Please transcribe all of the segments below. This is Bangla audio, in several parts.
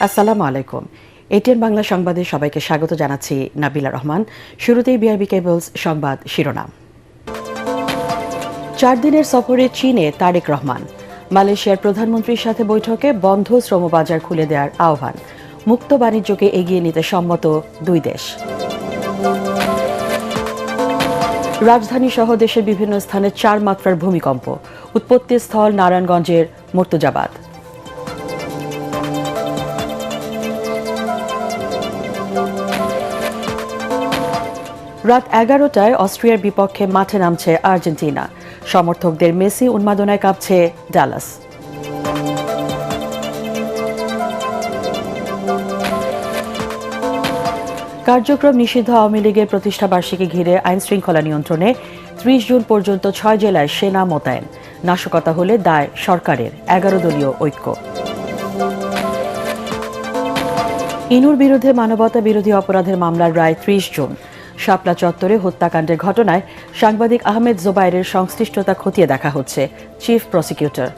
আসসালামু আলাইকুম। এটিএন বাংলা সংবাদে সবাইকে স্বাগত জানাচ্ছি নাবিলা রহমান। শুরুতেই বিআরবি কেবলস সংবাদ শিরোনাম। 4 দিনের সফরে চীনে তারেক রহমান। মালয়েশিয়ার প্রধানমন্ত্রীর সাথে বৈঠকে বন্ধ শ্রমবাজার খুলে দেওয়ার আহ্বান। মুক্ত বাণিজ্যকে এগিয়ে নিতে সম্মত দুই দেশ। রাজধানী সহ দেশের বিভিন্ন স্থানে 4 মাত্রার ভূমিকম্প। উৎপত্তিস্থল নারায়ণগঞ্জের মুর্তজাবাদ। রাত 11টায় অস্ট্রিয়ার বিপক্ষে মাঠে নামছে আর্জেন্টিনা। সমর্থকদের মেসি উন্মাদনায় কাঁপছে ডালাস। কার্যক্রম নিষিদ্ধ আওয়ামী লীগের প্রতিষ্ঠাবার্ষিকী ঘিরে আইনশৃঙ্খলা নিয়ন্ত্রণে 30 জুন পর্যন্ত 6 জেলায় সেনা মোতায়েন। নাশকতা হলে দায় সরকারের, 11 দলীয় ঐক্য। ইনুর বিরুদ্ধে মানবতা বিরোধী অপরাধের মামলার রায় 30 জুন। শাপলা চত্বরে হত্যাকাণ্ডের ঘটনায় সাংবাদিক আহমেদ জোবায়েরের সংশ্লিষ্টতা খতিয়ে দেখা হচ্ছে, চিফ প্রসিকিউটর।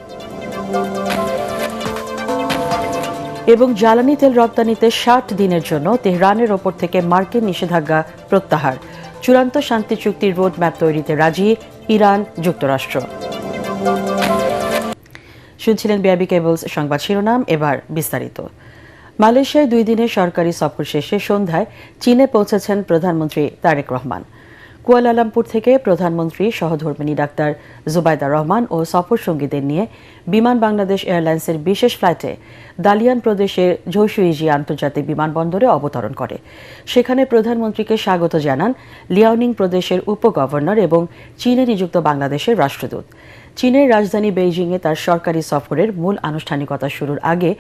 এবং জ্বালানি তেল রপ্তানিতে 60 দিনের জন্য তেহরানের ওপর থেকে মার্কিন নিষেধাজ্ঞা প্রত্যাহার। চূড়ান্ত শান্তি চুক্তির রোডম্যাপ তৈরিতে রাজি ইরান, যুক্তরাষ্ট্র। শুনছিলেন বিআরবি কেবলস সংবাদ শিরোনাম, এবার বিস্তারিত। মালয়েশিয়ায় 2 দিনের সরকারি সফর শেষে সন্ধ্যায় চীনে পৌঁছেছেন প্রধানমন্ত্রী তারেক রহমান। কুয়ালালামপুর থেকে প্রধানমন্ত্রী সহধর্মিণী ডাক্তার জুবাইদা রহমান ও সফর সঙ্গীদের নিয়ে বিমান বাংলাদেশ এয়ারলাইন্সের বিশেষ ফ্লাইটে দালিয়ান প্রদেশের ঝৌসুইজি আন্তর্জাতিক বিমানবন্দরে অবতরণ করে। সেখানে প্রধানমন্ত্রীকে স্বাগত জানান লিয়াওনিং প্রদেশের উপগভর্নর এবং চীনে নিযুক্ত বাংলাদেশের রাষ্ট্রদূত। চীনের রাজধানী বেইজিংয়ে তার সরকারি সফরের মূল আনুষ্ঠানিকতা শুরুর আগে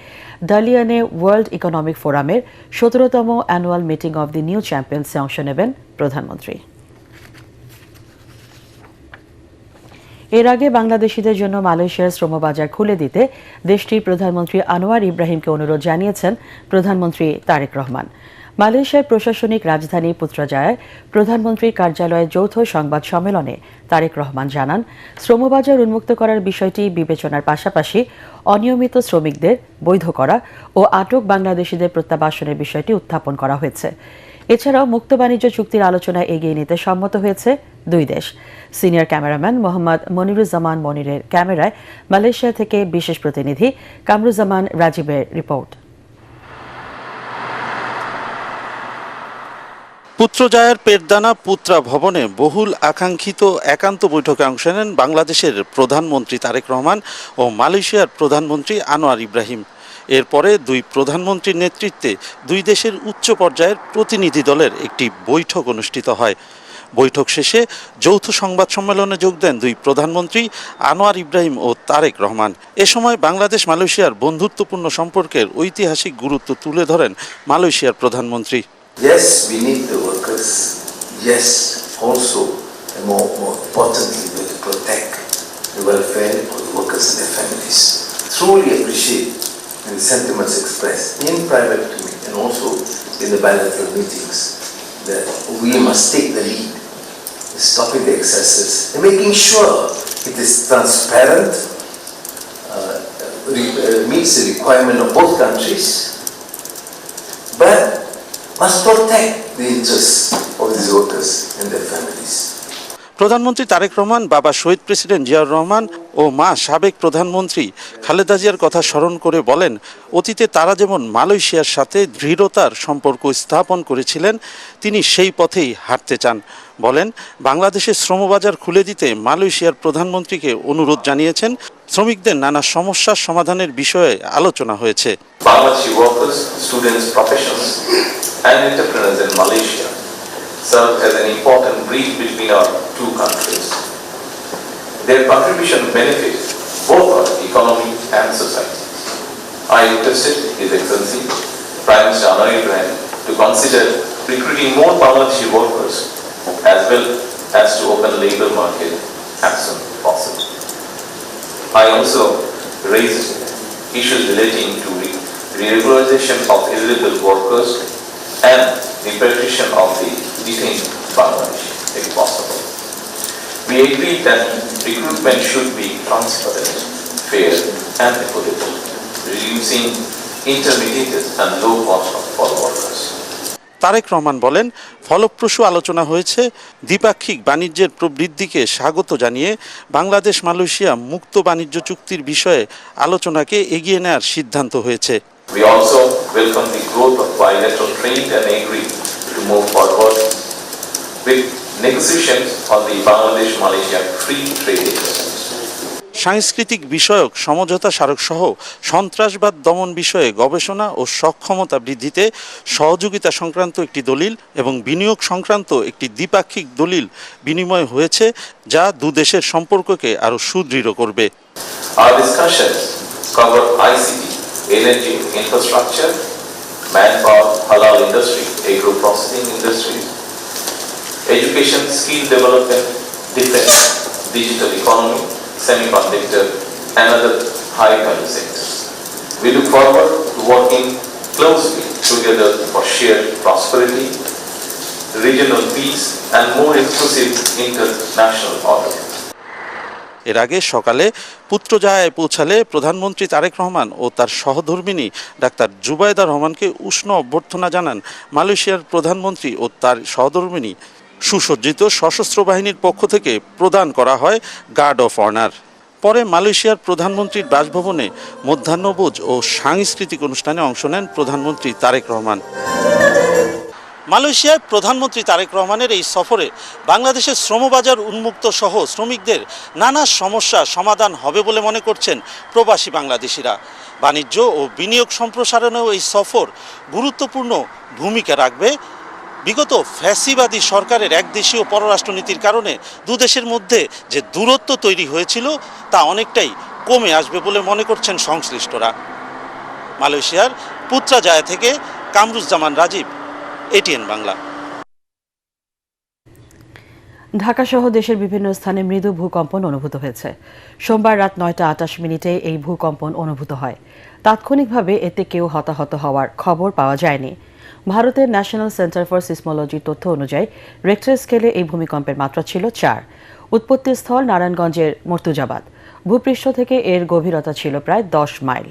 দালিয়ানে ওয়ার্ল্ড ইকোনমিক ফোরামের 17তম annual meeting of the new চ্যাম্পিয়ন্সে অংশ নেবেন প্রধানমন্ত্রী। এর আগে বাংলাদেশিদের জন্য মালয়েশিয়ার শ্রমবাজার খুলে দিতে দেশটির প্রধানমন্ত্রী আনোয়ার ইব্রাহিমকে অনুরোধ জানিয়েছেন প্রধানমন্ত্রী তারেক রহমান। মালয়েশিয়ার প্রশাসনিক রাজধানী পুত্রাজায়ায় প্রধানমন্ত্রীর কার্যালয়ে যৌথ সংবাদ সম্মেলনে তারেক রহমান জানান, শ্রমবাজার উন্মুক্ত করার বিষয়টি বিবেচনার পাশাপাশি অনিয়মিত শ্রমিকদের বৈধ করা ও আটক বাংলাদেশিদের প্রত্যাবাসনের বিষয়টি উত্থাপন করা হয়েছে। এছাড়াও মুক্ত বাণিজ্য চুক্তির আলোচনা এগিয়ে নিতে সম্মত হয়েছে দুই দেশ। সিনিয়র ক্যামেরাম্যান মোহাম্মদ মনিরুজ্জামান মনিরের ক্যামেরায় মালয়েশিয়া থেকে বিশেষ প্রতিনিধি কামরুজ্জামান রাজীবের রিপোর্ট। পুত্রজায়ার পেটদানা পুত্রা ভবনে বহুল আকাঙ্ক্ষিত একান্ত বৈঠকে অংশ নেন বাংলাদেশের প্রধানমন্ত্রী তারেক রহমান ও মালয়েশিয়ার প্রধানমন্ত্রী আনোয়ার ইব্রাহিম। এরপরে দুই প্রধানমন্ত্রীর নেতৃত্বে দুই দেশের উচ্চ পর্যায়ের প্রতিনিধি দলের একটি বৈঠক অনুষ্ঠিত হয়। বৈঠক শেষে যৌথ সংবাদ সম্মেলনে যোগ দেন দুই প্রধানমন্ত্রী আনোয়ার ইব্রাহিম ও তারেক রহমান। এ সময় বাংলাদেশ মালয়েশিয়ার বন্ধুত্বপূর্ণ সম্পর্কের ঐতিহাসিক গুরুত্ব তুলে ধরেন মালয়েশিয়ার প্রধানমন্ত্রী। Yes, we need the workers. Yes, also, and more importantly, we have to protect the welfare of the workers and their families. Truly appreciate the sentiments expressed in private to me and also in the bilateral meetings that we must take the lead in stopping the excesses and making sure it is transparent, meets the requirement of both countries, but must protect the interests of these workers and their families. প্রধানমন্ত্রী তারেক রহমান বাবা শহীদ প্রেসিডেন্ট জিয়াউর রহমান ও মা সাবেক প্রধানমন্ত্রী খালেদা জিয়ার কথা স্মরণ করে বলেন, অতীতে তারা যেমন মালয়েশিয়ার সাথে দৃঢ়তার সম্পর্ক স্থাপন করেছিলেন, তিনি সেই পথেই হাঁটতে চান। বলেন, বাংলাদেশের শ্রমবাজার খুলে দিতে মালয়েশিয়ার প্রধানমন্ত্রীকে অনুরোধ জানিয়েছেন। শ্রমিকদের নানা সমস্যার সমাধানের বিষয়ে আলোচনা হয়েছে। Bangladeshi workers, students, professionals and entrepreneurs in Malaysia serve as an important bridge between our two countries. Their contribution benefits both our economy and society. I requested His Excellency Prime Minister Anwar Ibrahim to consider recruiting more Bangladeshi workers as well as to open labour market as soon as possible. I also raised issues relating to regularization of illegal workers and repatriation of the detained Bangladesh, if possible. We agree that recruitment should be transparent, fair and equitable, reducing intermediated and low cost for workers. Tarique Rahman বলেন, ফলপ্রসূ আলোচনা হয়েছে, দ্বিপাক্ষিক বাণিজ্যের প্রবৃদ্ধিকে স্বাগত জানিয়ে বাংলাদেশ মালয়েশিয়া মুক্ত বাণিজ্য চুক্তির বিষয়ে আলোচনাকে এগিয়ে নেওয়ার সিদ্ধান্ত হয়েছে। We also welcome the growth of bilateral trade and agree to move forward with negotiations on the Bangladesh-Malaysia Free Trade Agreement. সাংস্কৃতিক বিষয়ক সমঝোতা স্মারক সহ সন্ত্রাসবাদ দমন বিষয়ে গবেষণা ও সক্ষমতা বৃদ্ধিতে সহযোগিতা সংক্রান্ত একটি দলিল এবং বিনিয়োগ সংক্রান্ত একটি দ্বিপাক্ষিক দলিল বিনিময় হয়েছে, যা দুদেশের সম্পর্ককে আরও সুদৃঢ় করবে। Our discussions cover ICT, energy infrastructure, manpower, halal industry, agro-processing industry, education, skill development, defense, digital economy, semiconductor, and other high-value sectors. We look forward to working closely together for shared prosperity, regional peace, and more inclusive international order. এর আগে সকালে পুত্রজায়ায় পৌঁছালে প্রধানমন্ত্রী তারেক রহমান ও তার সহধর্মিণী ডাক্তার জুবাইদা রহমানকে উষ্ণ অভ্যর্থনা জানান মালয়েশিয়ার প্রধানমন্ত্রী ও তার সহধর্মিণী। সুসজ্জিত সশস্ত্র বাহিনীর পক্ষ থেকে প্রদান করা হয় গার্ড অফ অনার। পরে মালয়েশিয়ার প্রধানমন্ত্রীর বাসভবনে মধ্যাহ্নভোজ ও সাংস্কৃতিক অনুষ্ঠানে অংশ নেন প্রধানমন্ত্রী তারেক রহমান। মালয়েশিয়ায় প্রধানমন্ত্রী তারেক রহমানের এই সফরে বাংলাদেশের শ্রমবাজার উন্মুক্ত সহ শ্রমিকদের নানা সমস্যা সমাধান হবে বলে মনে করছেন প্রবাসী বাংলাদেশিরা। বাণিজ্য ও বিনিয়োগ সম্প্রসারণেও এই সফর গুরুত্বপূর্ণ ভূমিকা রাখবে। বিগত ফ্যাসিবাদী সরকারের একদেশীয় পররাষ্ট্রনীতির কারণে দুদেশের মধ্যে যে দূরত্ব তৈরি হয়েছিল তা অনেকটাই কমে আসবে বলে মনে করছেন সংশ্লিষ্টরা। মালয়েশিয়ার পুত্রাজায়া থেকে কামরুজ্জামান রাজীব, এটিএন বাংলা। ঢাকাসহ দেশের বিভিন্ন স্থানে মৃদু ভূকম্পন অনুভূত হয়েছে। সোমবার রাত 9:28 এই ভূকম্পন অনুভূত হয়। তাৎক্ষণিকভাবে এতে কেউ হতাহত হওয়ার খবর পাওয়া যায়নি। ভারতের ন্যাশনাল সেন্টার ফর সিসমোলজির তথ্য অনুযায়ী রেক্টার স্কেলে এই ভূমিকম্পের মাত্রা ছিল 4। উৎপত্তিস্থল নারায়ণগঞ্জের মর্তুজাবাদ। ভূপৃষ্ঠ থেকে এর গভীরতা ছিল প্রায় 10 মাইল।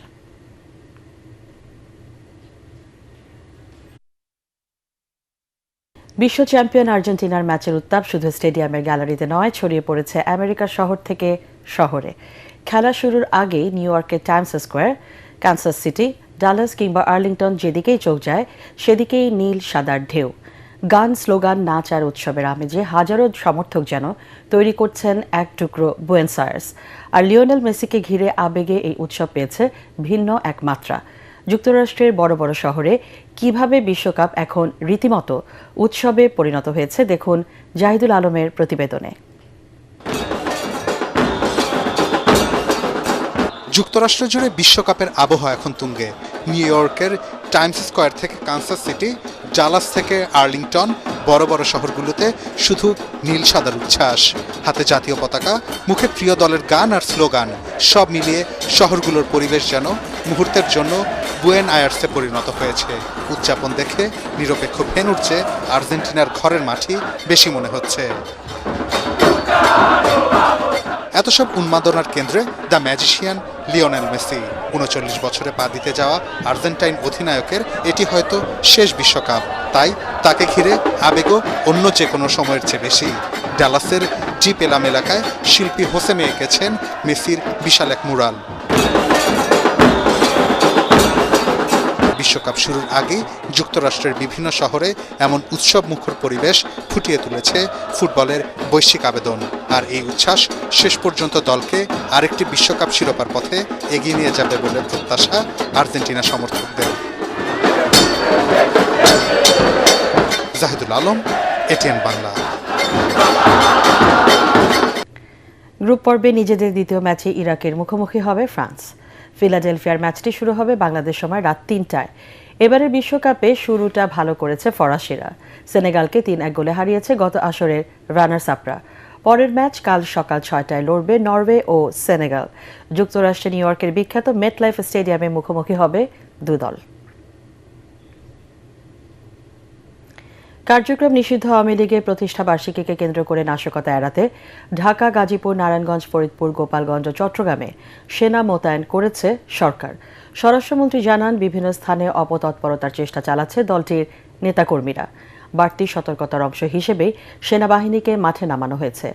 বিশ্ব চ্যাম্পিয়ন আর্জেন্টিনার ম্যাচের উত্তাপ শুধু স্টেডিয়ামের গ্যালারিতে নয়, ছড়িয়ে পড়েছে আমেরিকার শহর থেকে শহরে। খেলা শুরুর আগেই নিউ ইয়র্কের Times square, Kansas city, Dallas কিংবা আর্লিংটন যেদিকেই চোখ যায় সেদিকেই নীল সাদার ঢেউ। গান, স্লোগান, নাচ আর উৎসবের আমেজে হাজারো সমর্থক যেন তৈরি করছেন এক টুকরো বুয়েনোস আয়ার্স। আর লিওনেল মেসিকে ঘিরে আবেগে এই উৎসব পেয়েছে ভিন্ন এক মাত্রা। যুক্তরাষ্ট্রের বড় বড় শহরে কিভাবে বিশ্বকাপ এখন রীতিমতো উৎসবে পরিণত হয়েছে দেখুন জাহিদুল আলমের প্রতিবেদনে। যুক্তরাষ্ট্র জুড়ে বিশ্বকাপের আবহাওয়া এখন তুঙ্গে। নিউ ইয়র্কের টাইমস স্কোয়ার থেকে কানসাস সিটি, ডালাস থেকে আর্লিংটন, বড় বড় শহরগুলোতে শুধু নীল সাদার উচ্ছ্বাস। হাতে জাতীয় পতাকা, মুখে প্রিয় দলের গান আর স্লোগান, সব মিলিয়ে শহরগুলোর পরিবেশ যেন মুহূর্তের জন্য বুয়েনোস আয়ার্সে পরিণত হয়েছে। উদযাপন দেখে নিরপেক্ষ ভেন্যুর চেয়ে আর্জেন্টিনার ঘরের মাঠই বেশি মনে হচ্ছে। এত সব উন্মাদনার কেন্দ্রে দ্য ম্যাজিশিয়ান লিওনেল মেসি। ৩৯ বছরে পা দিতে যাওয়া আর্জেন্টাইন অধিনায়কের এটি হয়তো শেষ বিশ্বকাপ, তাই তাকে ঘিরে আবেগও অন্য যে কোনো সময়ের চেয়ে বেশি। ডালাসের জি পেলাম এলাকায় শিল্পী হোসেমে এঁকেছেন মেসির বিশাল এক মুরাল। বিশ্বকাপ শুরুর আগেই যুক্তরাষ্ট্রের বিভিন্ন শহরে এমন উৎসব মুখর পরিবেশ ফুটিয়ে তুলেছে ফুটবলের বৈশ্বিক আবেদন। আর এই উচ্ছ্বাস শেষ পর্যন্ত দলকে আরেকটি বিশ্বকাপ শিরোপার পথে এগিয়ে নিয়ে যাবে বলে প্রত্যাশা আর্জেন্টিনা সমর্থকদের। জাহিদুল আলম, এটিএন বাংলা। গ্রুপ পর্বে নিজেদের দ্বিতীয় ম্যাচে ইরাকের মুখোমুখি হবে ফ্রান্স। ফিলাডেলফিয়ার ম্যাচটি শুরু হবে বাংলাদেশ সময় রাত ৩টায়। এবারের বিশ্বকাপে শুরুটা ভালো করেছে ফরাসিরা। সেনেগালকে ৩-১ গোলে হারিয়েছে গত আসরের রানার্স আপরা। পরের ম্যাচ কাল সকাল ৬টায় লড়বে নরওয়ে ও সেনেগাল। যুক্তরাষ্ট্রে নিউ ইয়র্কের বিখ্যাত মেটলাইফ স্টেডিয়ামে মুখোমুখি হবে দু দল। কার্যক্রম নিষিদ্ধ আওয়ামী লীগের প্রতিষ্ঠা বার্ষিকীকে কেন্দ্র করে নাশকতা এড়াতে ঢাকা, গাজীপুর, নারায়ণগঞ্জ, ফরিদপুর, গোপালগঞ্জ ও চট্টগ্রামে সেনা মোতায়েন করেছে সরকার। স্বরাষ্ট্রমন্ত্রী জানান, বিভিন্ন স্থানে অপতৎপরতার চেষ্টা চালাচ্ছে দলটির নেতাকর্মীরা। বাড়তি সতর্কতার অংশ হিসেবেই সেনাবাহিনীকে মাঠে নামানো হয়েছে।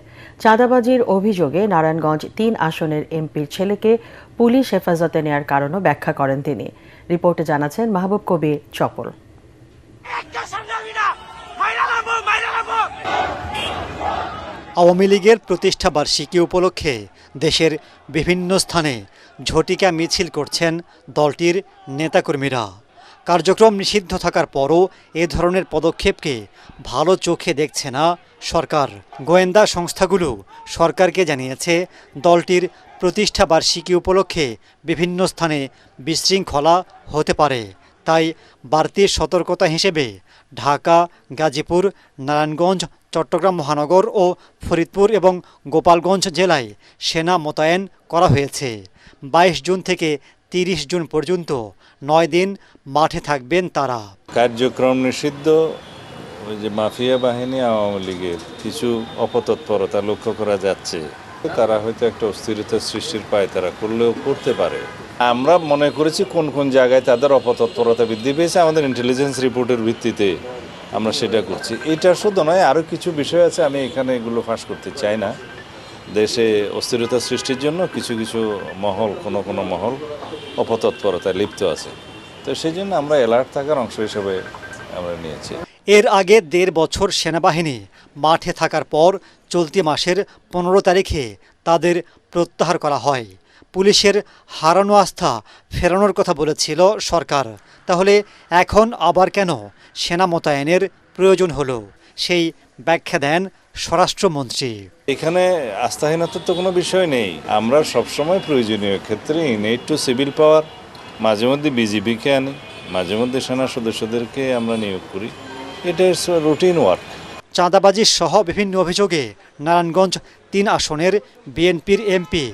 চাঁদাবাজির অভিযোগে নারায়ণগঞ্জ ৩ আসনের এমপির ছেলেকে পুলিশ হেফাজতে নেয়ার কারণও ব্যাখ্যা করেন তিনি। রিপোর্টে জানাচ্ছেন মাহবুব কবির চপল। আওয়ামী লীগের প্রতিষ্ঠা বার্ষিকী উপলক্ষে দেশের বিভিন্ন স্থানে ঝটিকা মিছিল করছেন দলটির নেতাকর্মীরা। কার্যক্রম নিষিদ্ধ থাকার পরও এ ধরনের পদক্ষেপকে ভালো চোখে দেখছে না সরকার। গোয়েন্দা সংস্থাগুলো সরকারকে জানিয়েছে, দলটির প্রতিষ্ঠা বার্ষিকী উপলক্ষে বিভিন্ন স্থানে বিশৃঙ্খলা হতে পারে। তাই বাড়তি সতর্কতা হিসেবে ঢাকা, গাজীপুর, নারায়ণগঞ্জ, চট্টগ্রাম মহানগর ও ফরিদপুর এবং গোপালগঞ্জ জেলায় সেনা মোতায়েন করা হয়েছে। 22 জুন থেকে 30 জুন পর্যন্ত 9 দিন মাঠে থাকবেন তারা। কার্যক্রম নিষিদ্ধ ওই যে মাফিয়া বাহিনী আওয়ামী লীগের কিছু অপতৎপরতা লক্ষ্য করা যাচ্ছে। তারা হয়তো একটা অস্থিরতা সৃষ্টির পায়তারা করলেও করতে পারে। আমরা মনে করেছি কোন কোন জায়গায় তাদের অপতৎপরতা বৃদ্ধি পেয়েছে, আমাদের ইন্টেলিজেন্স রিপোর্টের ভিত্তিতে আমরা সেটা করছি। এটা শুধু নয়, আরও কিছু বিষয় আছে, আমি এখানে এগুলো ফাঁস করতে চাই না। দেশে অস্থিরতা সৃষ্টির জন্য কিছু কিছু মহল, কোনো মহল অপতৎপরতায় লিপ্ত আছে। তো সেই জন্য আমরা অ্যালার্ট থাকার অংশ হিসেবে আমরা নিয়েছি। এর আগে 1.5 বছর সেনাবাহিনী মাঠে থাকার পর চলতি মাসের 15 তারিখে তাদের প্রত্যাহার করা হয়। পুলিশের হারানো আস্থা ফেরানোর কথা বলেছিল সরকার। তাহলে এখন আবার কেন সেনা মোতায়েনের প্রয়োজন হলো, সেই ব্যাখ্যা দেন স্বরাষ্ট্রমন্ত্রী। এখানে আস্থাহীনতার তো কোনো বিষয় নেই। আমরা সবসময় প্রয়োজনীয় ক্ষেত্রে ইনেট টু সিভিল পাওয়ার, মাঝে মধ্যে বিজিবিকে আনি, মাঝে মধ্যে সেনা সদস্যদেরকে আমরা নিয়োগ করি। এটা রুটিন ওয়ার্ক। চাঁদাবাজি সহ বিভিন্ন অভিযোগে নারায়ণগঞ্জ 3 আসনের বিএনপির এমপি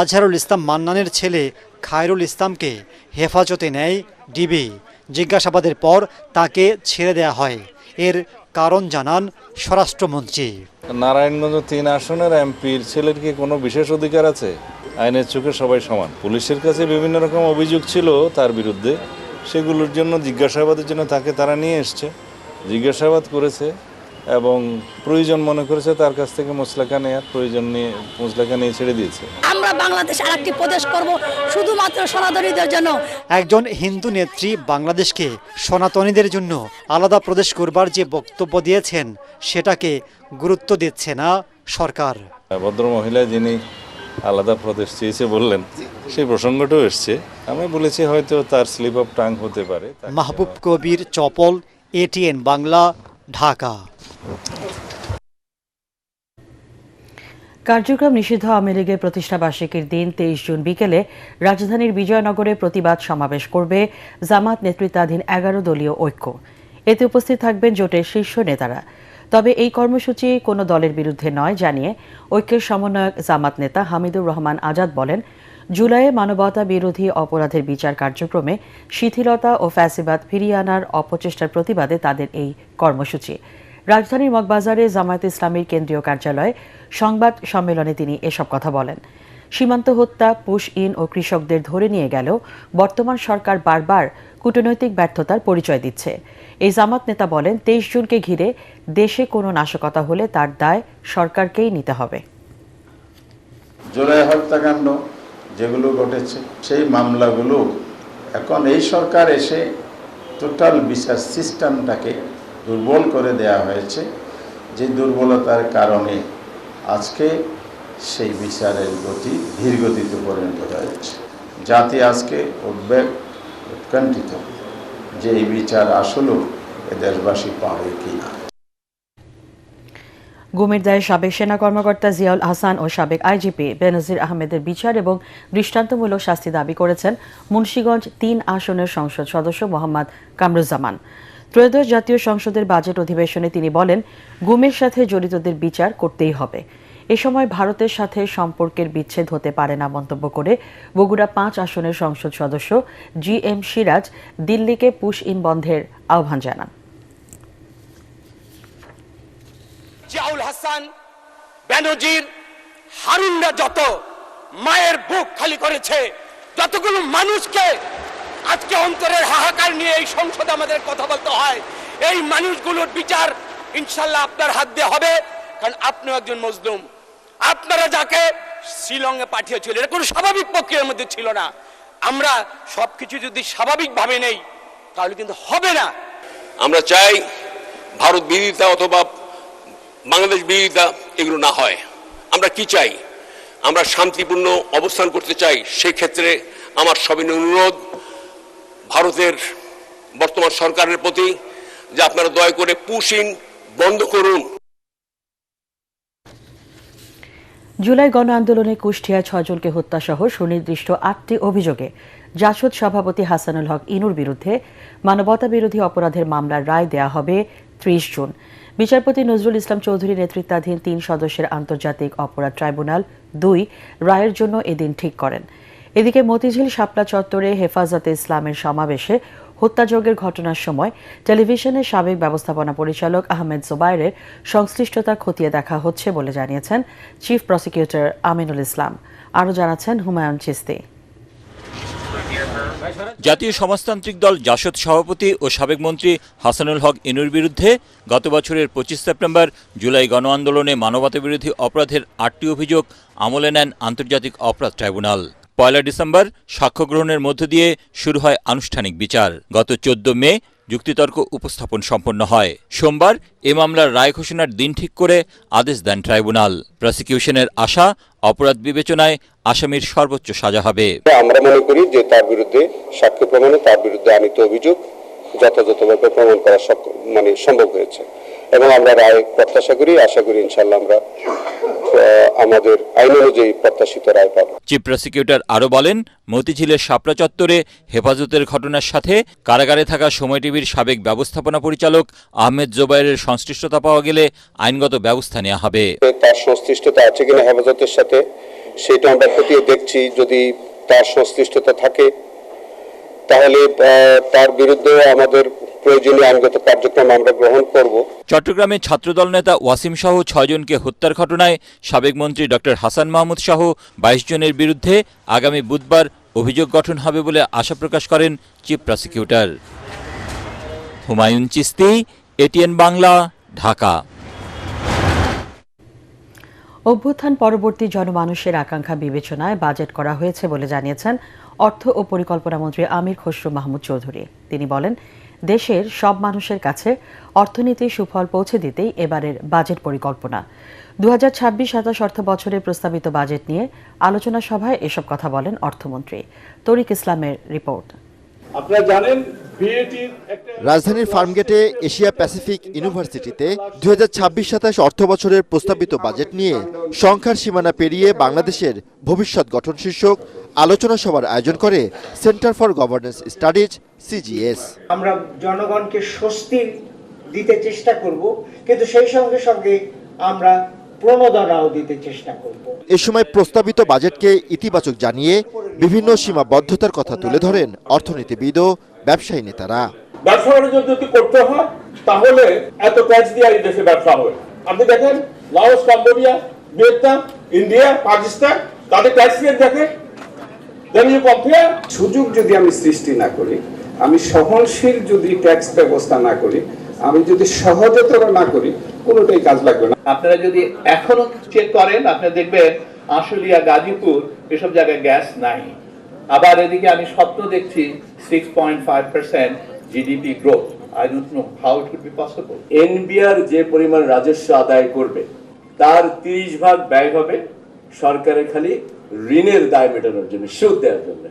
আজহারুল ইসলাম মান্নানের ছেলে খায়রুল ইসলামকে হেফাজতে নেয় ডিবি। জিজ্ঞাসাবাদের পর তাকে ছেড়ে দেয়া হয়। এর কারণ জানান স্বরাষ্ট্রমন্ত্রী। নারায়ণগঞ্জ 3 আসনের এমপির ছেলের কি কোনো বিশেষ অধিকার আছে? আইনের চোখে সবাই সমান। পুলিশের কাছে বিভিন্ন রকম অভিযোগ ছিল তার বিরুদ্ধে, সেগুলোর জন্য জিজ্ঞাসাবাদের জন্য তাকে তারা নিয়ে এসছে, জিজ্ঞাসাবাদ করেছে এবং প্রয়োজন মনে করেছে তার কাছ থেকে মোসলেখা নেওয়ার প্রয়োজন নিয়ে মোসলেখা নিয়ে ছেড়ে দিয়েছে। আমরা বাংলাদেশ আরেকটি প্রদেশ করব শুধুমাত্র সনাতনীদের জন্য। একজন হিন্দু নেত্রী বাংলাদেশকে সনাতনীদের জন্য আলাদা প্রদেশ করবার যে বক্তব্য দিয়েছেন, সেটাকে গুরুত্ব দিচ্ছে না সরকার। ভদ্র মহিলা যিনি আলাদা প্রদেশ চেয়েছে বললেন, সেই প্রসঙ্গটাও এসছে। আমি বলেছি হয়তো তার স্লিপ অফ টাং হতে পারে। মাহবুব কবির চপল, ATN বাংলা, ঢাকা। কার্যক্রম নিষিদ্ধ আওয়ামী লীগের প্রতিষ্ঠা বার্ষিকীর দিন 23 জুন বিকেলে রাজধানীর বিজয়নগরে প্রতিবাদ সমাবেশ করবে জামাত নেতৃত্বাধীন 11 দলীয় ঐক্য। এতে উপস্থিত থাকবেন জোটের শীর্ষ নেতারা। তবে এই কর্মসূচি কোনো দলের বিরুদ্ধে নয় জানিয়ে ঐক্যের সমন্বয়ক জামাত নেতা হামিদুর রহমান আজাদ বলেন, জুলাইয়ে মানবতা বিরোধী অপরাধের বিচার কার্যক্রমে শিথিলতা ও ফ্যাসিবাদ ফিরিয়ে আনার অপচেষ্টার প্রতিবাদে তাদের এই কর্মসূচি। রাজধানীর মগবাজারে জামায়াতে ইসলামীর কেন্দ্রীয় কার্যালয়ে সংবাদ সম্মেলনে তিনি এসব কথা বলেন। সীমান্ত হত্যা, পুশ ইন ও কৃষকদের ধরে নিয়ে গেলেও বর্তমান সরকার বারবার কূটনৈতিক ব্যর্থতার পরিচয় দিচ্ছে। এই জামাত নেতা বলেন, 23 জুনকে ঘিরে দেশে কোনো নাশকতা হলে তার দায় সরকারকেই নিতে হবে। জুলাই হত্যাকাণ্ড যেগুলো ঘটেছে, সেই মামলাগুলো এখন এই সরকার এসে টোটাল বিচার সিস্টেমটাকে দুর্বল করে দেয়া হয়েছে। যে দুর্বলতার কারণে আজকে সেই বিচারের গতি ধীর গতিতে পরিণত হয়েছে। জাতি আজকে উৎকণ্ঠিত যে এই বিচার আসলেও দেশবাসী পাবে কিনা। গুমের দায়ে সাবেক সেনা কর্মকর্তা জিয়াউল হাসান ও সাবেক আইজিপি বেনজির আহমেদের বিচার এবং দৃষ্টান্তমূলক শাস্তি দাবি করেছেন মুন্সিগঞ্জ 3 আসনের সংসদ সদস্য মোহাম্মদ কামরুজ্জামান। ত্রয়োদশ জাতীয় সংসদের বাজেট অধিবেশনে তিনি বলেন, গুমের সাথে জড়িতদের বিচার করতেই হবে। এ সময় ভারতের সাথে সম্পর্কের বিচ্ছেদ হতে পারে না মন্তব্য করে বগুড়া 5 আসনের সংসদ সদস্য GM সিরাজ দিল্লিকে পুশ ইন বন্ধের আহ্বান জানান। হাসান, বেনজির, হারুনরা যত মায়ের বুক খালি করেছে, যতগুলো মানুষকে আজকে অন্তরের হাহাকার নিয়ে এই সংসদে আমাদের কথা বলতে হয়, এই মানুষগুলোর বিচার ইনশাল্লাহ আপনার হাত দিয়ে হবে, কারণ আপনিও একজন মজলুম। আপনারা যাকে শিলংয়ে পাঠিয়েছিলেন এটা কোনো স্বাভাবিক প্রক্রিয়ার মধ্যে ছিল না। আমরা সবকিছু যদি স্বাভাবিকভাবে নেই তাহলে কিন্তু হবে না। আমরা চাই ভারত বিরোধিতা অথবা বাংলাদেশ বিরোধিতা এগুলো না হয়। আমরা কি চাই? আমরা শান্তিপূর্ণ অবস্থান করতে চাই। সেই ক্ষেত্রে আমার সবিনয় অনুরোধ ভারতের বর্তমান সরকারের প্রতি যে আপনারা দয়া করে পুশিং বন্ধ করুন। জুলাই গণ আন্দোলনে কুষ্টিয়ায় 6 জনকে হত্যাসহ সুনির্দিষ্ট 8টি অভিযোগে জাসদ সভাপতি হাসানুল হক ইনুর বিরুদ্ধে মানবতা বিরোধী অপরাধের মামলার রায় দেয়া হবে 30 জুন। বিচারপতি নজরুল ইসলাম চৌধুরী নেতৃত্বাধীন 3 সদস্যের আন্তর্জাতিক অপরাধ ট্রাইব্যুনাল 2 রায়ের জন্য এদিন ঠিক করেন। এদিকে মতিঝিল শাপলা চত্বরে হেফাজতে ইসলামের সমাবেশে হত্যাযজ্ঞের ঘটনার সময় টেলিভিশনের সাবেক ব্যবস্থাপনা পরিচালক আহমেদ জোবায়েরের সংশ্লিষ্টতা খতিয়ে দেখা হচ্ছে বলে জানিয়েছেন চিফ প্রসিকিউটর আমিনুল ইসলাম। আরও জানাচ্ছেন হুমায়ুন চিস্তি। জাতীয় সমাজতান্ত্রিক দল জাসদ সভাপতি ও সাবেক মন্ত্রী হাসানুল হক ইনুর বিরুদ্ধে গত বছরের 25 সেপ্টেম্বর জুলাই গণ আন্দোলনে মানবতাবিরোধী অপরাধের 8টি অভিযোগ আমলে নেন আন্তর্জাতিক অপরাধ ট্রাইব্যুনাল। 1 ডিসেম্বর সাক্ষ্য গ্রহণের মধ্য দিয়ে শুরু হয় আনুষ্ঠানিক বিচার। গত 14 মে যুক্তিতর্ক উপস্থাপন সম্পন্ন হয়। সোমবার এ মামলার রায় ঘোষণার দিন ঠিক করে আদেশ দেন ট্রাইব্যুনাল। প্রসিকিউশনের আশা অপরাধ বিবেচনায় আসামির সর্বোচ্চ সাজা হবে। আমরা মনে করি যে তার বিরুদ্ধে সাক্ষ্য প্রমাণে তার বিরুদ্ধে আনিত অভিযোগ যথাযথভাবে প্রমাণ করা সম্ভব হয়েছে এবং আমরা রায় প্রত্যাশা করি, আশা করি ইনশাআল্লাহ আমরা আমাদের আইন অনুযায়ী প্রত্যাশিত রায় পাব। চিফ প্রসিকিউটর আরও বলেন, মতিঝিলের শাপলা চত্বরে হেফাজতের ঘটনার সাথে কারাগারে থাকা সময় টিভির সাবেক ব্যবস্থাপনা পরিচালক আহমেদ জোবায়েরের সংশ্লিষ্টতা পাওয়া গেলে আইনগত ব্যবস্থা নেওয়া হবে। তার সংশ্লিষ্টতা আছে কিনা হেফাজতের সাথে সেটা আমরা খতিয়ে দেখছি। যদি তার সংশ্লিষ্টতা থাকে তাহলে তার বিরুদ্ধে আমাদের প্রয়োজনীয় আইনগত কার্যক্রম আমরা গ্রহণ করব। চট্টগ্রামে ছাত্রদল নেতা ওয়াসিম সহ 6 জনকে হত্যার ঘটনায় সাবেক মন্ত্রী ডক্টর হাসান মাহমুদ সহ 22 জনের বিরুদ্ধে আগামী বুধবার অভিযোগ গঠন হবে বলে আশা প্রকাশ করেন chief prosecutor. Humayun Chishti, ATN Bangla, Dhaka. অভ্যুত্থান পরবর্তী জনমানুষের আকাঙ্ক্ষা বিবেচনায় বাজেট করা হয়েছে বলে জানিয়েছেন অর্থ ও পরিকল্পনা মন্ত্রী আমির খসরু মাহমুদ চৌধুরী। তিনি বলেন, দেশের সব মানুষের কাছে অর্থনীতির সুফল পৌঁছে দিতেই এবারের বাজেট পরিকল্পনা। 2026-27 অর্থ বছরের প্রস্তাবিত বাজেট নিয়ে আলোচনা সভায় এসব কথা বলেন অর্থমন্ত্রী। তরিক ইসলামের রিপোর্ট। আপনারা জানেন রাজধানীর ফার্মগেটে এশিয়া প্যাসিফিক ইউনিভার্সিটিতে 2026-27 অর্থ বছরের প্রস্তাবিত বাজেট নিয়ে সংখ্যার সীমানা পেরিয়ে বাংলাদেশের ভবিষ্যৎ গঠন শীর্ষক আলোচনা সভার আয়োজন করে centre for governance studies CGS. আমরা জনগণকে স্বস্তি দিতে চেষ্টা করব, কিন্তু সেই সঙ্গে সঙ্গে আমরা প্রণোদনাও দিতে চেষ্টা করব। এ সময় প্রস্তাবিত বাজেটকে ইতিবাচক জানিয়ে বিভিন্ন সীমাবদ্ধতার কথা তুলে ধরেন অর্থনীতিবিদ ও ব্যবসায়ী নেতারা। ব্যবসা বাণিজ্য যদি করতে হয় তাহলে এত ট্যাক্স দিয়ে এই দেশে ব্যবসা হয়। আপনি দেখেন Laos, Cambodia, Vietnam, India, Pakistan, তাদের ট্যাক্স রেট দেখেন। সুযোগ যদি আমি সৃষ্টি না করি, আমি সহনশীল যদি ট্যাক্স ব্যবস্থা না করি, আমি যদি সহজতর না করি, কোনোটাই কাজ লাগবে না। আপনারা যদি এখনো চেক করেন, আপনারা দেখবেন আশুলিয়া, গাজীপুর এসব জায়গায় গ্যাস নাই। আবার এদিকে আমি স্বপ্ন দেখছি 6.5% GDP growth. I don't know how it could be possible. NBR যে পরিমাণ রাজস্ব আদায় করবে তার 30 ভাগ ব্যয় হবে সরকারের খালি ঋণের দায় মেটানোর জন্য, সুদ দেওয়ার জন্য।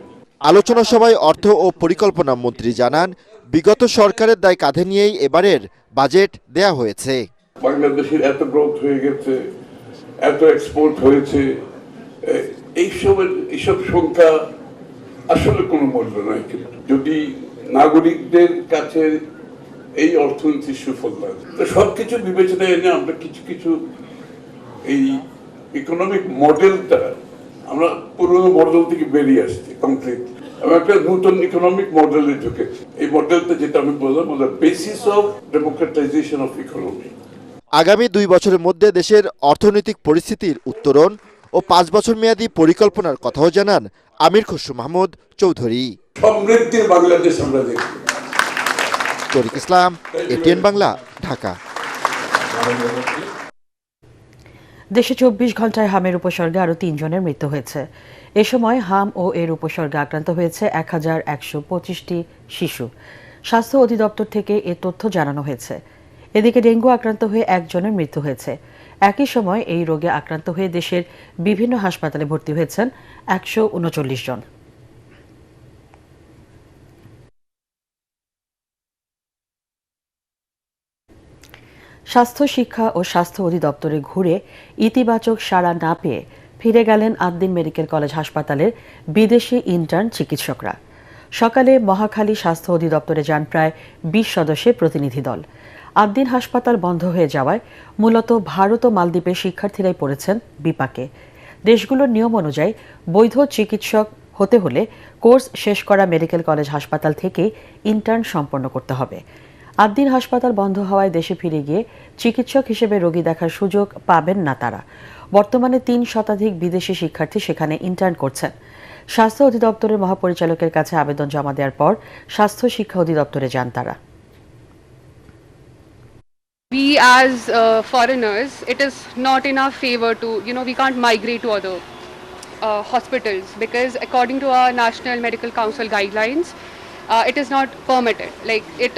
আলোচনা সভায় অর্থ ও পরিকল্পনা মন্ত্রী জানান, বিগত সরকারের দায় কাঁধে নিয়েই এবারের বাজেট দেয়া হয়েছে। বাংলাদেশের এত গ্রোথ হয়ে গেছে, এত এক্সপোর্ট হয়েছে, এইসব সংখ্যা আসলে কোনো মূল্য নয়। যদি নাগরিকদের কাছে এই অর্থনীতির সুফল লাগে, তো সবকিছু বিবেচনায় এনে আমরা কিছু কিছু এই ইকোনমিক মডেলটা, আমরা পুরনো মডেল থেকে বেরিয়ে আসছি কমপ্লিট এবং একটা নতুন ইকোনমিক মডেলে ঢুকেছি। এই মডেলটা যেটা আমি বললাম, basis of democratisation of economy. আগামী 2 বছরের মধ্যে দেশের অর্থনৈতিক পরিস্থিতির উত্তরণ ও 5 বছর মেয়াদী পরিকল্পনার কথাও জানান আমির খসরু মাহমুদ চৌধুরী। সমৃদ্ধির বাংলাদেশ আমরা দেখব। তরিক ইসলাম, এটিএন বাংলা, ঢাকা। দেশে 24 ঘন্টায় হামের উপসর্গে আরও 3 জনের মৃত্যু হয়েছে। এ সময় হাম ও এর উপসর্গে আক্রান্ত হয়েছে 1125টি শিশু। স্বাস্থ্য অধিদপ্তর থেকে এ তথ্য জানানো হয়েছে। এদিকে ডেঙ্গু আক্রান্ত হয়ে 1 জনের মৃত্যু হয়েছে। একই সময় এই রোগে আক্রান্ত হয়ে দেশের বিভিন্ন হাসপাতালে ভর্তি হয়েছেন 139 জন। স্বাস্থ্য শিক্ষা ও স্বাস্থ্য অধিদপ্তরে ঘুরে ইতিবাচক সাড়া না পেয়ে ফিরে গেলেন আদ্দিন মেডিকেল কলেজ হাসপাতালের বিদেশি ইন্টার্ন চিকিৎসকরা। সকালে মহাখালী স্বাস্থ্য অধিদপ্তরে যান প্রায় 20 সদস্যের প্রতিনিধি দল। আদ্দিন হাসপাতাল বন্ধ হয়ে যাওয়ায় মূলত ভারত ও মালদ্বীপের শিক্ষার্থীরাই পড়েছেন বিপাকে। দেশগুলোর নিয়ম অনুযায়ী বৈধ চিকিৎসক হতে হলে কোর্স শেষ করা মেডিকেল কলেজ হাসপাতাল থেকে ইন্টার্ন সম্পন্ন করতে হবে। আদ্দিন হাসপাতাল বন্ধ হওয়ায় দেশে ফিরে গিয়ে চিকিৎসক হিসেবে রোগী দেখার সুযোগ পাবেন না তারা। বর্তমানে 3 শতাধিক বিদেশি শিক্ষার্থী সেখানে ইন্টার্ন করছেন। স্বাস্থ্য অধিদপ্তরের মহাপরিচালকের কাছে আবেদন জমা দেওয়ার পর স্বাস্থ্য শিক্ষা অধিদপ্তরে যান তারা। We as foreigners, it is not in our favor to, we can't migrate to other hospitals because according to our National Medical Council guidelines, it is not permitted. Like it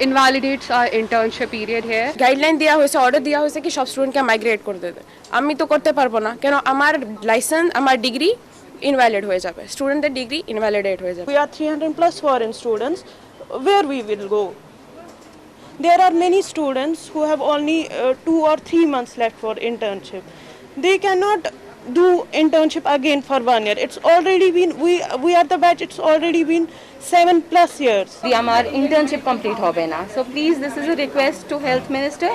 invalidates our internship period here. Guideline दिया हुआ है, order दिया हुआ है कि सब student क्या migrate कर देते। আমি তো করতে পারবো না কেন আমার লাইসেন্স আমার ডিগ্রি invalid হয়ে যাবে, স্টুডেন্টের ডিগ্রি invalidate হয়ে যাবে। We are 300+ foreign students. Where we will go? There are many students who have only 2 or 3 months left for internship. They cannot do internship again for 1 year. It's already been we are the batch. It's already been 7+ years. আমার internship complete হবে না. So please, this is a request to Health Minister.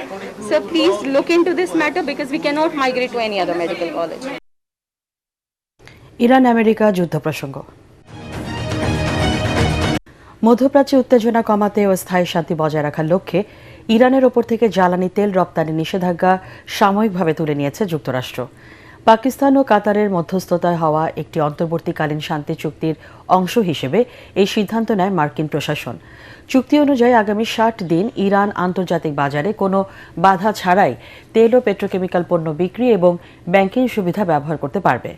So please look into this matter because we cannot migrate to any other medical college. Iran America যুদ্ধ প্রসঙ্গ। মধ্যপ্রাচ্যে উত্তেজনা কমাতে ও স্থায়ী শান্তি বজায় রাখার লক্ষ্যে ইরানের ওপর থেকে জ্বালানি তেল রপ্তানি নিষেধাজ্ঞা সাময়িকভাবে তুলে নিয়েছে যুক্তরাষ্ট্র। পাকিস্তান ও কাতারের মধ্যস্থতায় হওয়া একটি অন্তর্বর্তীকালীন শান্তি চুক্তির অংশ হিসেবে এই সিদ্ধান্ত নেয় মার্কিন প্রশাসন। চুক্তি অনুযায়ী আগামী 60 দিন ইরান আন্তর্জাতিক বাজারে কোনো বাধা ছাড়াই তেল ও পেট্রোকেমিক্যাল পণ্য বিক্রি এবং ব্যাংকিং সুবিধা ব্যবহার করতে পারবে।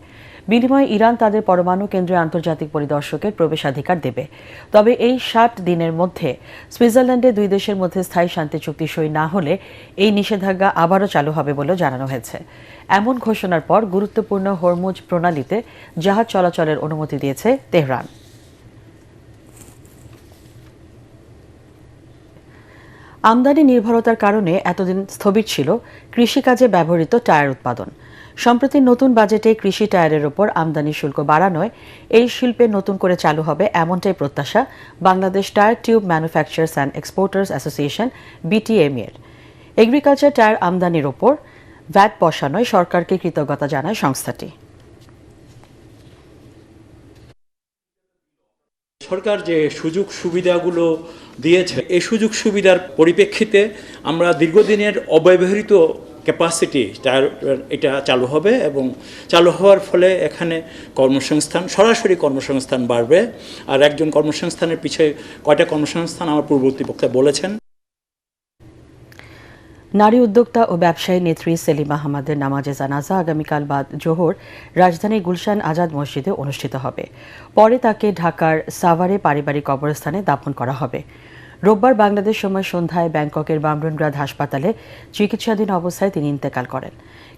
বিনিময়ে ইরান তাদের পরমাণু কেন্দ্রে আন্তর্জাতিক পরিদর্শকের প্রবেশাধিকার দেবে। তবে এই 60 দিনের মধ্যে সুইজারল্যান্ডে 2 দেশের মধ্যে স্থায়ী শান্তি চুক্তি সই না হলে এই নিষেধাজ্ঞা আবারও চালু হবে বলেও জানানো হয়েছে। এমন ঘোষণার পর গুরুত্বপূর্ণ হরমুজ প্রণালীতে জাহাজ চলাচলের অনুমতি দিয়েছে তেহরান। আমদানি নির্ভরতার কারণে এতদিন স্থবির ছিল কৃষিকাজে ব্যবহৃত টায়ার উৎপাদন। সম্প্রতি নতুন বাজেটে কৃষি টায়ারের ওপর আমদানি শুল্ক বাড়ানোয় এই শিল্পে নতুন করে চালু হবে এমনটাই প্রত্যাশা Bangladesh tyre tube manufacturers and exporters association BTME এর। এগ্রিকালচার টায়ার আমদানির ওপর ভ্যাট বসানোয় সরকারকে কৃতজ্ঞতা জানায় সংস্থাটি। সরকার যে সুযোগ সুবিধাগুলো দিয়েছে এই সুযোগ সুবিধার পরিপ্রেক্ষিতে আমরা দীর্ঘদিনের অব্যবহৃত ক্যাপাসিটি এটা চালু হবে এবং চালু হওয়ার ফলে এখানে কর্মসংস্থান সরাসরি কর্মসংস্থান বাড়বে। আর একজন কর্মসংস্থানের পিছিয়ে কয়টা কর্মসংস্থান আমার পূর্ববর্তী বক্তা বলেছেন। নারী উদ্যোক্তা ও ব্যবসায়ী নেত্রী সেলিমা আহমদের নামাজে জানাজা আগামীকাল বাদ জোহর রাজধানীর গুলশান আজাদ মসজিদে অনুষ্ঠিত হবে। পরে তাকে ঢাকার সাভারে পারিবারিক কবরস্থানে দাফন করা হবে। রোববার বাংলাদেশ সময় সন্ধ্যায় ব্যাংককের বামরুনগ্রাদ হাসপাতালে চিকিৎসাধীন অবস্থায় তিনি ইন্তেকাল করেন।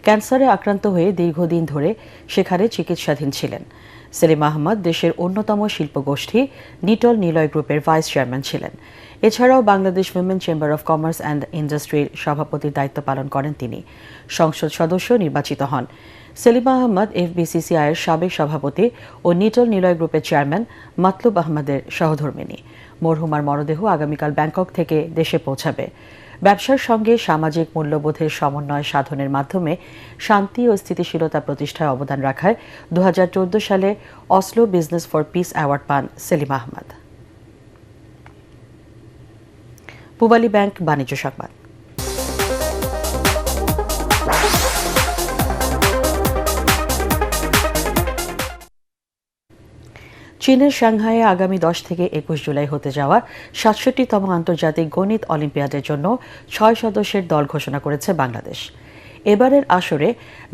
ক্যান্সারে আক্রান্ত হয়ে দীর্ঘদিন ধরে সেখানে চিকিৎসাধীন ছিলেন। সেলিমা আহমদ দেশের অন্যতম শিল্পগোষ্ঠী নিটল নিলয় গ্রুপের ভাইস চেয়ারম্যান ছিলেন। এছাড়াও Bangladesh women chamber of commerce and ইন্ডাস্ট্রির সভাপতির দায়িত্ব পালন করেন তিনি। সংসদ সদস্য নির্বাচিত হন। সেলিমা আহমদ এফবিসিসিআইয়ের সাবেক সভাপতি ও নিটল নিলয় গ্রুপের চেয়ারম্যান মাতলুব আহমদের সহধর্মিণী। মরহুমার মরদেহ আগামীকাল ব্যাংকক থেকে দেশে পৌঁছাবে। ব্যবসার সঙ্গে সামাজিক মূল্যবোধের সমন্বয় সাধনের মাধ্যমে শান্তি ও স্থিতিশীলতা প্রতিষ্ঠায় অবদান রাখায় 2014 সালে Oslo business for piece award পান সেলিমা আহমদ। পূবালী ব্যাংক বাণিজ্য সংবাদ। চীনের সাংহাইয়ে আগামী 10 থেকে 21 জুলাই হতে যাওয়া 67তম আন্তর্জাতিক গণিত অলিম্পিয়াডের জন্য 6 সদস্যের দল ঘোষণা করেছে বাংলাদেশ। এবারের আসরে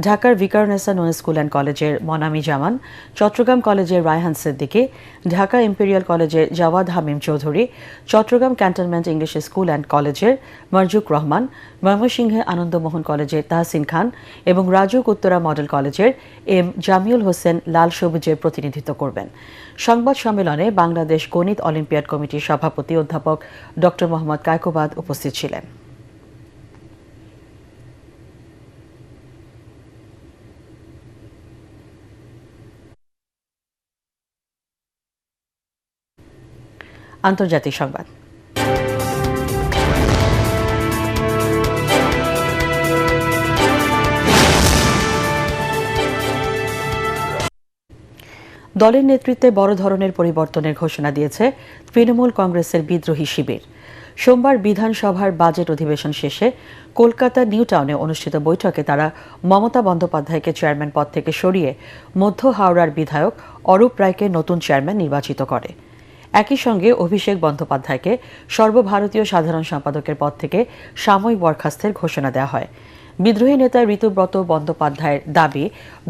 ঢাকার ভিকারুননিসা নূন স্কুল অ্যান্ড কলেজের মনামি জামান, চট্টগ্রাম কলেজের রায়হান সিদ্দিকী, ঢাকা ইম্পেরিয়াল কলেজের Jawad Hamim Chowdhury, Chittagong cantonment English school and কলেজের মারজুক রহমান, ময়মনসিংহে আনন্দমোহন কলেজের তাহসিন খান এবং রাজুক উত্তরা মডেল কলেজের এম জামিউল হোসেন লাল সবুজের প্রতিনিধিত্ব করবেন। সংবাদ সম্মেলনে বাংলাদেশ গণিত অলিম্পিয়াড কমিটির সভাপতি অধ্যাপক ড মোহাম্মদ কায়কোবাদ উপস্থিত ছিলেন। আন্তর্জাতিক সংবাদ। দলের নেতৃত্বে বড় ধরনের পরিবর্তনের ঘোষণা দিয়েছে তৃণমূল কংগ্রেসের বিদ্রোহী শিবির। সোমবার বিধানসভার বাজেট অধিবেশন শেষে কলকাতা নিউ টাউনে অনুষ্ঠিত বৈঠকে তারা মমতা বন্দ্যোপাধ্যায়কে চেয়ারম্যান পদ থেকে সরিয়ে মধ্য হাওড়ার বিধায়ক অরূপ রায়কে নতুন চেয়ারম্যান নির্বাচিত করে। একই সঙ্গে অভিষেক বন্দ্যোপাধ্যায়কে সর্বভারতীয় সাধারণ সম্পাদকের পদ থেকে সাময়িক বরখাস্তের ঘোষণা দেওয়া হয়। বিদ্রোহী নেতা ঋতুব্রত বন্দ্যোপাধ্যায়ের দাবি,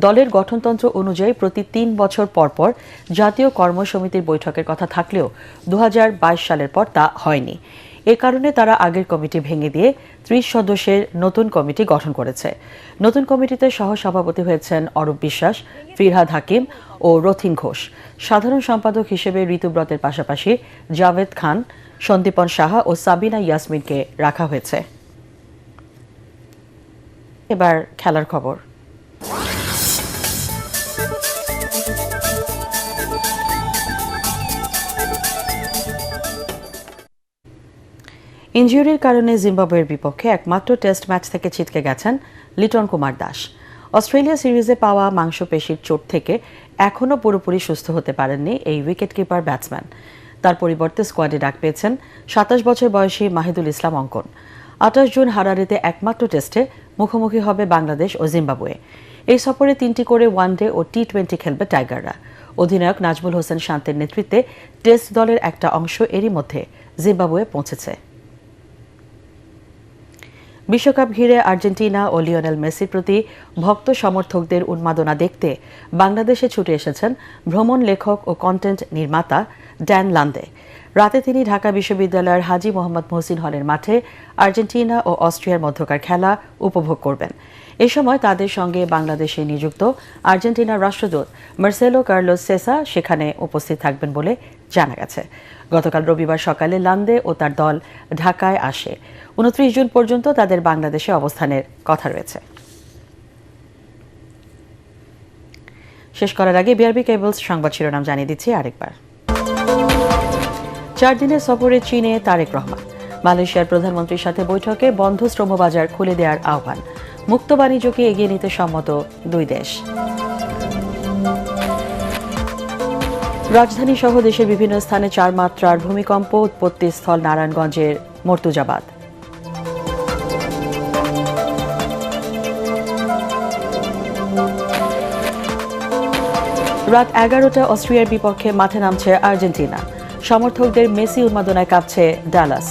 দলের গঠনতন্ত্র অনুযায়ী প্রতি 3 বছর পরপর জাতীয় কর্মসমিতির বৈঠকের কথা থাকলেও 2022 সালের পর তা হয়নি। এ কারণে তারা আগের কমিটি ভেঙে দিয়ে 30 সদস্যের নতুন কমিটি গঠন করেছে। নতুন কমিটিতে সহসভাপতি হয়েছেন অরূপ বিশ্বাস, ফিরহাদ হাকিম ও রথিন ঘোষ। সাধারণ সম্পাদক হিসেবে ঋতুব্রতের পাশাপাশি জাভেদ খান, সন্দীপন সাহা ও সাবিনা ইয়াসমিনকে রাখা হয়েছে। এবার খেলার খবর। ইনজুরির কারণে জিম্বাবুয়ের বিপক্ষে একমাত্র টেস্ট ম্যাচ থেকে ছিটকে গেছেন লিটন কুমার দাস। অস্ট্রেলিয়া সিরিজে পাওয়া মাংসপেশির চোট থেকে এখনও পুরোপুরি সুস্থ হতে পারেননি এই উইকেটকিপার ব্যাটসম্যান। তার পরিবর্তে স্কোয়াডে ডাক পেয়েছেন 27 বছর বয়সী মাহিদুল ইসলাম অঙ্কন। 28 জুন হারারেতে একমাত্র টেস্টে মুখোমুখি হবে বাংলাদেশ ও জিম্বাবুয়ে। এই সফরে 3টি করে ওয়ানডে ও টি20 খেলবে টাইগাররা। অধিনায়ক নাজমুল হোসেন শান্তের নেতৃত্বে টেস্ট দলের একটা অংশ এরই মধ্যে জিম্বাবুয়ে পৌঁছেছে। বিশ্বকাপ ঘিরে আর্জেন্টিনা ও লিওনেল মেসির প্রতি ভক্ত সমর্থকদের উন্মাদনা দেখতে বাংলাদেশে ছুটে এসেছেন ভ্রমণ লেখক ও কন্টেন্ট নির্মাতা ড্যান লান্দে। রাতে তিনি ঢাকা বিশ্ববিদ্যালয়ের হাজী মোহাম্মদ মহসিন হলের মাঠে আর্জেন্টিনা ও অস্ট্রিয়ার মধ্যকার খেলা উপভোগ করবেন। এ সময় তাদের সঙ্গে বাংলাদেশে নিযুক্ত আর্জেন্টিনার রাষ্ট্রদূত মার্সেলো কার্লোস সেসা সেখানে উপস্থিত থাকবেন বলে জানা গেছে। গতকাল রবিবার সকালে লান্দে ও তার দল ঢাকায় আসে। 29 জুন পর্যন্ত তাদের বাংলাদেশে অবস্থানের কথা রয়েছে। শেষ করার আগে বিআরবি কেবলস সংবাদ শিরোনাম জানিয়ে দিচ্ছি আরেকবার। 4 দিনের সফরে চীনে তারেক রহমান। মালয়েশিয়ার প্রধানমন্ত্রীর সাথে বৈঠকে বন্ধ শ্রমবাজার খুলে দেওয়ার আহ্বান। মুক্ত বাণিজ্যকে এগিয়ে নিতে সম্মত দুই দেশ। রাজধানী সহ দেশের বিভিন্ন স্থানে 4 মাত্রার ভূমিকম্প, উৎপত্তিস্থল নারায়ণগঞ্জের মর্তুজাবাদ। রাত 11টা অস্ট্রিয়ার বিপক্ষে মাঠে নামছে আর্জেন্টিনা। সমর্থকদের মেসি উন্মাদনায় কাঁপছে ডালাস।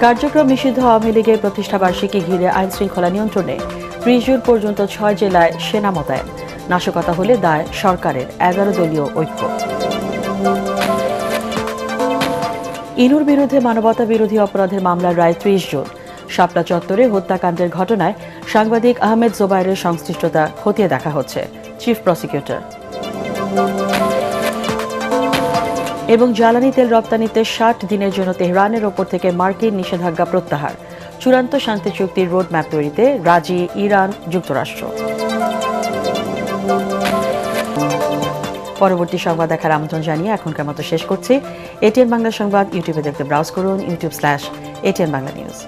কার্যক্রম নিষিদ্ধ আওয়ামী লীগের প্রতিষ্ঠাবার্ষিকী ঘিরে আইন শৃঙ্খলা নিয়ন্ত্রণে 30 জুন পর্যন্ত 6 জেলায় সেনা মোতায়েন। নাশকতা হলে দায় সরকারের। 11 দলীয় ঐক্য। ইনুর বিরুদ্ধে মানবতা বিরোধী অপরাধের মামলার রায় 30 জুন। শাপলা চত্বরে হত্যাকাণ্ডের ঘটনায় সাংবাদিক আহমেদ জোবায়েরের সংশ্লিষ্টতা খতিয়ে দেখা হচ্ছে, চিফ প্রসিকিউটর। এবং জ্বালানি তেল রপ্তানিতে 60 দিনের জন্য তেহরানের ওপর থেকে মার্কিন নিষেধাজ্ঞা প্রত্যাহার। চূড়ান্ত শান্তি চুক্তির রোডম্যাপ তৈরিতে রাজি ইরান, যুক্তরাষ্ট্র। পরবর্তী সংবাদ দেখার আমন্ত্রণ জানিয়ে এখনকার মতো শেষ করছি। এটিএন বাংলা সংবাদ ইউটিউবে দেখতে ব্রাউজ করুন, youtube/ATN Bangla News।